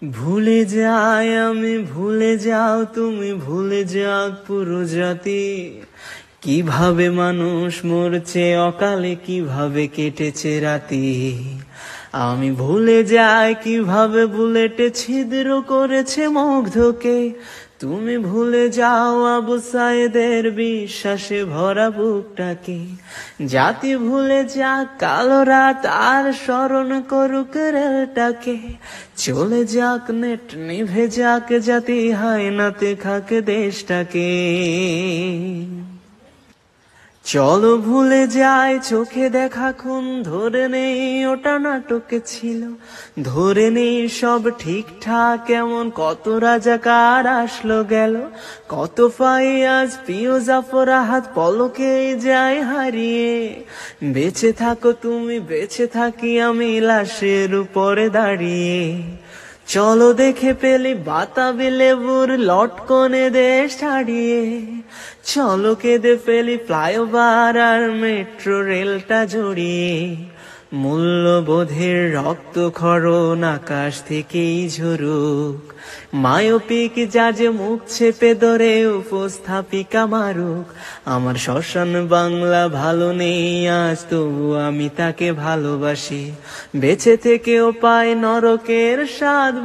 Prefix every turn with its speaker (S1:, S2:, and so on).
S1: ভুলে যাই আমি, ভুলে যাও তুমি, ভুলে যাক পুরো জাতি। কিভাবে মানুষ মরছে অকালে, কিভাবে কেটেছে রাতি। আমি ভুলে যাই কিভাবে বুলেটে ছিদ্র করেছে মুগ্ধকে। তুমি ভুলে যাও আবু সাইদের বিশ্বাসে ভরা বুকটাকে। জাতি ভুলে যাক কালো রাত আর স্মরণ করুক রেলটাকে। চলে যাক নেট নিভে যাক জাতি, হায়নাতে খাক দেশটাকে। চলো ভুলে যাই চোখে দেখা খুন, ধরে নেই ওটা নাটকে ছিল। ধরে নেই সব ঠিকঠাক এমন, কত রাজাকার আসলো গেল। কত ফাইয়াজ প্রিয় জাফর আহাদ পলকে যায় হারিয়ে। বেঁচে থাকো তুমি, বেঁচে থাকি আমি, লাশের উপরে দাঁড়িয়ে। চলো দেখে পেলি বাতাবি লেবুর লটকনে দেশ ছাড়িয়ে। চলো কেঁদে ফেলি ফ্লাইওভার আর মেট্রো রেলটা জড়িয়ে। মূল্যবোধের রক্তক্ষরণ আকাশ থেকেই ঝরুক। মায়োপিক জাজে মুখ চেপে ধরে উপস্থাপিকা মারুক। আমার শ্মশান বাংলা ভালো নেই আজ, তবু আমি তাকে ভালোবাসি। বেঁচে থেকেও পাই নরকের স্বাদ।